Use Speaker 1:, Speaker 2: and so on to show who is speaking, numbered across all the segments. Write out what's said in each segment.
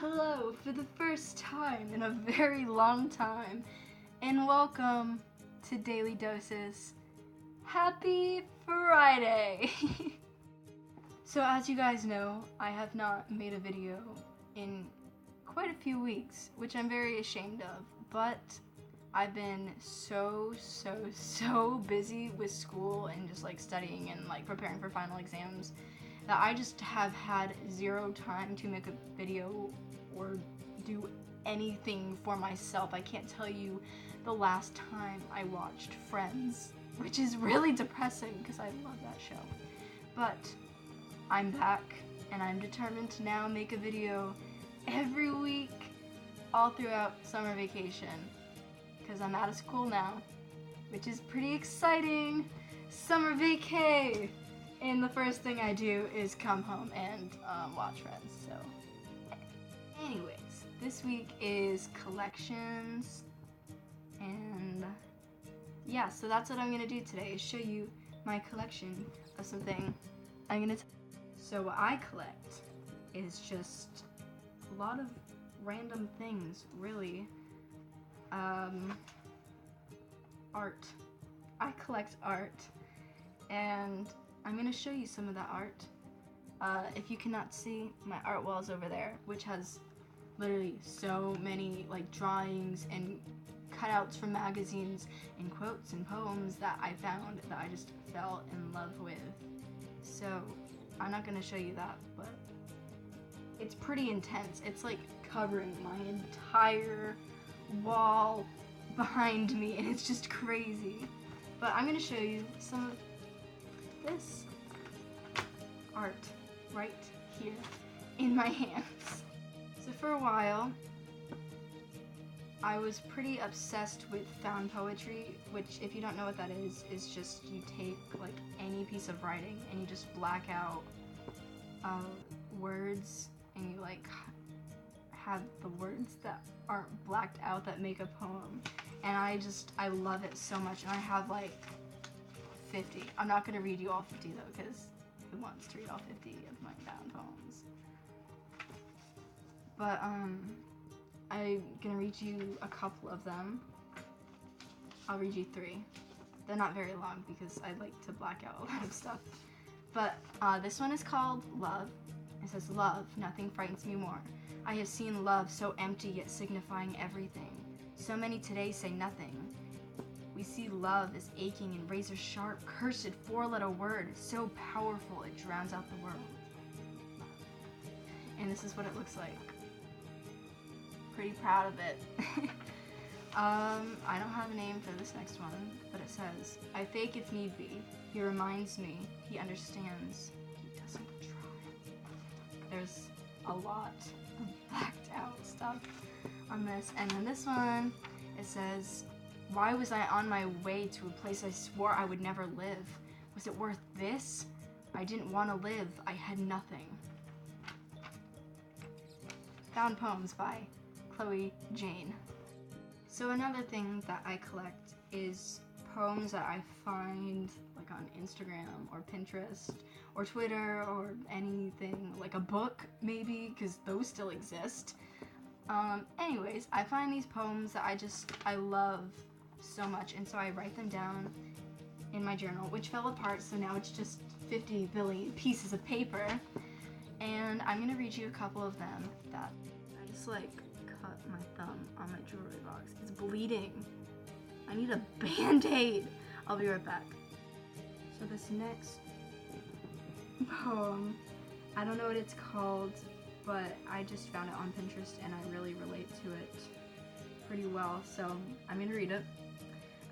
Speaker 1: Hello for the first time in a very long time, and welcome to Daily Doses. Happy Friday! So as you guys know, I have not made a video in quite a few weeks, which I'm very ashamed of, but I've been so busy with school and just like studying and like preparing for final exams that I just have had zero time to make a video or do anything for myself. I can't tell you the last time I watched Friends, which is really depressing because I love that show. But I'm back and I'm determined to now make a video every week all throughout summer vacation because I'm out of school now, which is pretty exciting. Summer vacay! And the first thing I do is come home and watch Friends. So, anyways, this week is collections, and yeah, so that's what I'm gonna do today, is show you my collection of something. So what I collect is just a lot of random things, really. Art. I collect art, and I'm gonna show you some of that art. If you cannot see, my art wall is over there, which has literally so many like drawings and cutouts from magazines and quotes and poems that I found that I just fell in love with. So I'm not gonna show you that, but it's pretty intense. It's like covering my entire wall behind me, and it's just crazy. But I'm gonna show you some of this art right here in my hands. So for a while, I was pretty obsessed with found poetry, which, if you don't know what that is just you take like any piece of writing and you just black out words, and you like have the words that aren't blacked out that make a poem. And I love it so much, and I have like 50. I'm not gonna read you all 50 though, because who wants to read all 50 of my found poems? But I'm gonna read you a couple of them. I'll read you 3. They're not very long because I like to black out a lot of stuff. But this one is called Love. It says, "Love, nothing frightens me more. I have seen love so empty yet signifying everything. So many today say nothing. We see love as aching and razor sharp, cursed 4-letter word, so powerful it drowns out the world." And this is what it looks like. Pretty proud of it. I don't have a name for this next one, but it says, "I fake if need be. He reminds me, he understands, he doesn't try." There's a lot of blacked out stuff on this. And then this one, it says, "Why was I on my way to a place I swore I would never live? Was it worth this? I didn't want to live. I had nothing." Found poems by Chloe Jane. So another thing that I collect is poems that I find like on Instagram or Pinterest or Twitter or anything, like a book maybe, because those still exist. Anyways, I find these poems that I love so much, and so I write them down in my journal, which fell apart, so now it's just 50 billion pieces of paper. And I'm gonna read you a couple of them that I just like cut my thumb on my jewelry box. It's bleeding. I need a band-aid. I'll be right back. So this next poem, I don't know what it's called, but I just found it on Pinterest and I really relate to it pretty well, so I'm gonna read it.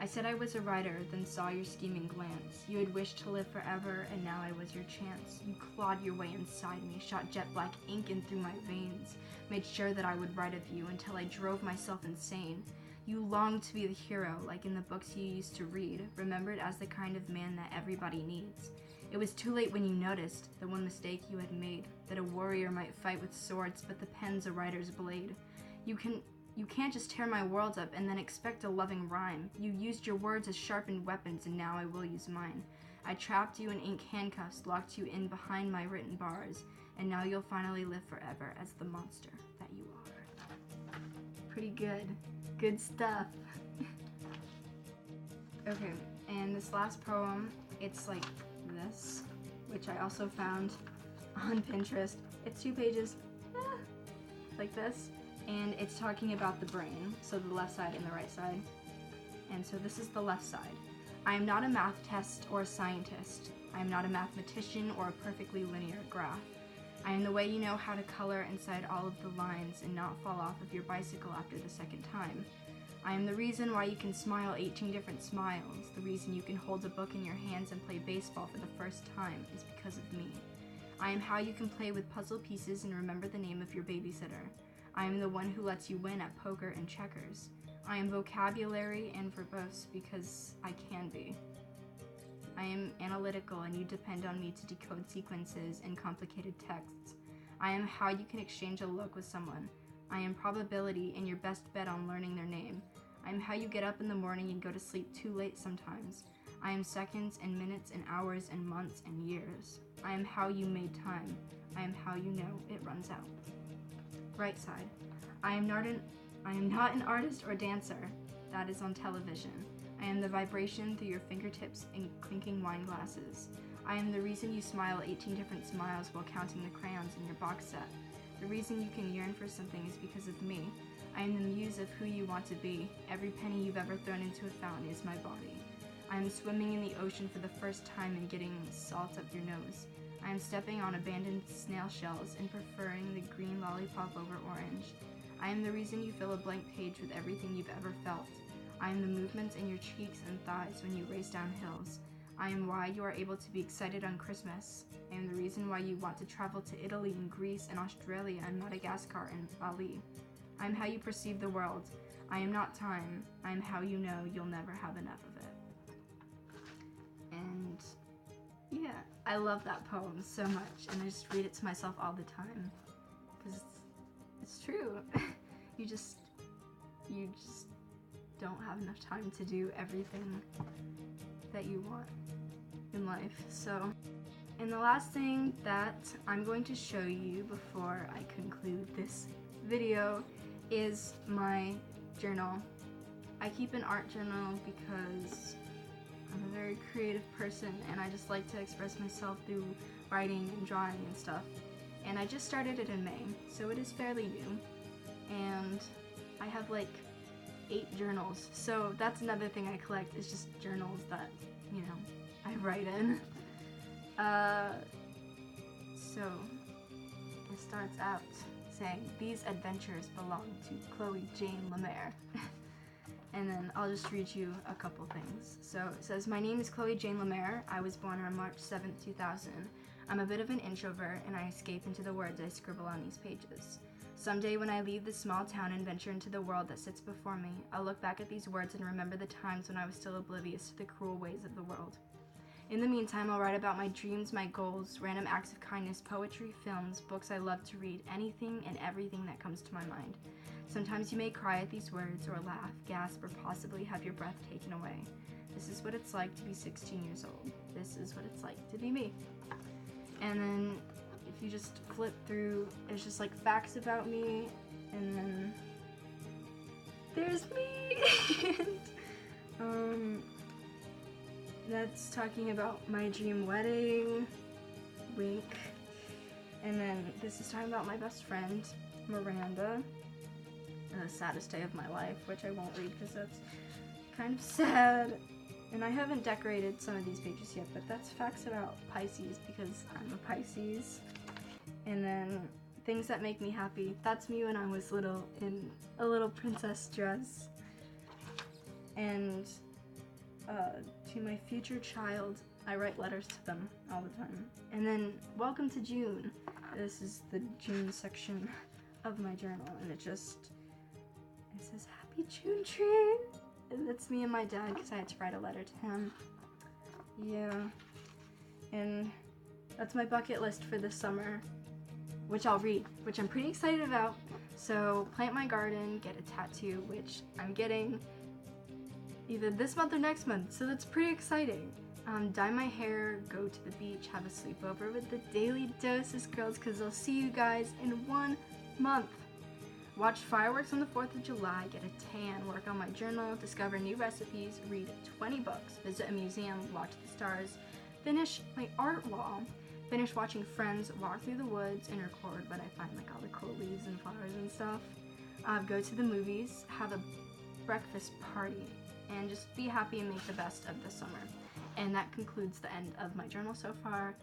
Speaker 1: "I said I was a writer, then saw your scheming glance. You had wished to live forever, and now I was your chance. You clawed your way inside me, shot jet black ink in through my veins, made sure that I would write of you until I drove myself insane. You longed to be the hero, like in the books you used to read, remembered as the kind of man that everybody needs. It was too late when you noticed the one mistake you had made, that a warrior might fight with swords, but the pen's a writer's blade. You can't just tear my world up and then expect a loving rhyme. You used your words as sharpened weapons, and now I will use mine. I trapped you in ink handcuffs, locked you in behind my written bars, and now you'll finally live forever as the monster that you pretty good. Good stuff. Okay, and this last poem, it's like this, which I also found on Pinterest. It's 2 pages, like this, and it's talking about the brain, so the left side and the right side. And so this is the left side. I am not a math test or a scientist. I am not a mathematician or a perfectly linear graph. I am the way you know how to color inside all of the lines and not fall off of your bicycle after the second time. I am the reason why you can smile 18 different smiles. The reason you can hold a book in your hands and play baseball for the first time is because of me. I am how you can play with puzzle pieces and remember the name of your babysitter. I am the one who lets you win at poker and checkers. I am vocabulary and verbose because I can be. I am analytical and you depend on me to decode sequences and complicated texts. I am how you can exchange a look with someone. I am probability and your best bet on learning their name. I am how you get up in the morning and go to sleep too late sometimes. I am seconds and minutes and hours and months and years. I am how you made time. I am how you know it runs out. Right side. I am not an artist or dancer. That is on television. I am the vibration through your fingertips and clinking wine glasses. I am the reason you smile 18 different smiles while counting the crayons in your box set. The reason you can yearn for something is because of me. I am the muse of who you want to be. Every penny you've ever thrown into a fountain is my body. I am swimming in the ocean for the first time and getting salt up your nose. I am stepping on abandoned snail shells and preferring the green lollipop over orange. I am the reason you fill a blank page with everything you've ever felt. I am the movements in your cheeks and thighs when you race down hills. I am why you are able to be excited on Christmas. I am the reason why you want to travel to Italy and Greece and Australia and Madagascar and Bali. I am how you perceive the world. I am not time. I am how you know you'll never have enough of it. And yeah, I love that poem so much, and I just read it to myself all the time because it's true. you just don't have enough time to do everything that you want in life. So, and the last thing that I'm going to show you before I conclude this video is my journal. I keep an art journal because I'm a very creative person and I just like to express myself through writing and drawing and stuff. And I just started it in May, so it is fairly new. And I have like 8 journals, so that's another thing I collect, is just journals that, you know, I write in. So it starts out saying, "These adventures belong to Chloe Jane Lemaire." And then I'll just read you a couple things. So it says, "My name is Chloe Jane Lemaire. I was born on March 7th, 2000. I'm a bit of an introvert and I escape into the words I scribble on these pages. Someday when I leave this small town and venture into the world that sits before me, I'll look back at these words and remember the times when I was still oblivious to the cruel ways of the world. In the meantime, I'll write about my dreams, my goals, random acts of kindness, poetry, films, books I love to read, anything and everything that comes to my mind. Sometimes you may cry at these words or laugh, gasp, or possibly have your breath taken away. This is what it's like to be 16 years old. This is what it's like to be me." And then if you just flip through, it's just like facts about me, and then there's me. And, that's talking about my dream wedding, wink. And then this is talking about my best friend, Miranda, the saddest day of my life, which I won't read because that's kind of sad. And I haven't decorated some of these pages yet, but that's facts about Pisces because I'm a Pisces. And then things that make me happy. That's me when I was little in a little princess dress. And to my future child, I write letters to them all the time. And then welcome to June. This is the June section of my journal, and it says Happy June Tree. And that's me and my dad because I had to write a letter to him. Yeah. And that's my bucket list for this summer, which I'll read, which I'm pretty excited about. So plant my garden, get a tattoo, which I'm getting either this month or next month, so that's pretty exciting. Dye my hair, go to the beach, have a sleepover with the Daily Doses girls because I'll see you guys in 1 month. watch fireworks on the 4th of July, get a tan, work on my journal, discover new recipes, read 20 books, visit a museum, watch the stars, finish my art wall, finish watching friends walk through the woods and record when I find like all the cool leaves and flowers and stuff, go to the movies, have a breakfast party, and just be happy and make the best of the summer. And that concludes the end of my journal so far.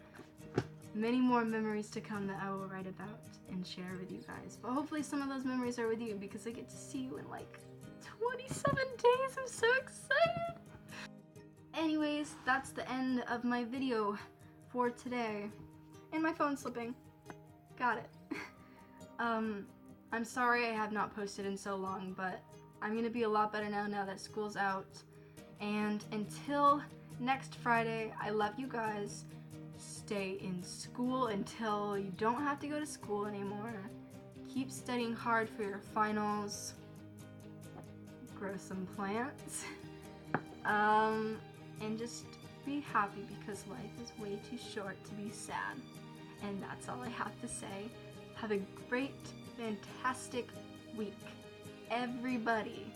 Speaker 1: Many more memories to come that I will write about and share with you guys. But hopefully some of those memories are with you because I get to see you in like 27 days. I'm so excited! Anyways, that's the end of my video for today. And my phone's slipping. Got it. I'm sorry I have not posted in so long, but I'm gonna be a lot better now that school's out. And until next Friday, I love you guys. Stay in school until you don't have to go to school anymore. Keep studying hard for your finals. Grow some plants. And just be happy because life is way too short to be sad. And that's all I have to say. Have a great, fantastic week, everybody.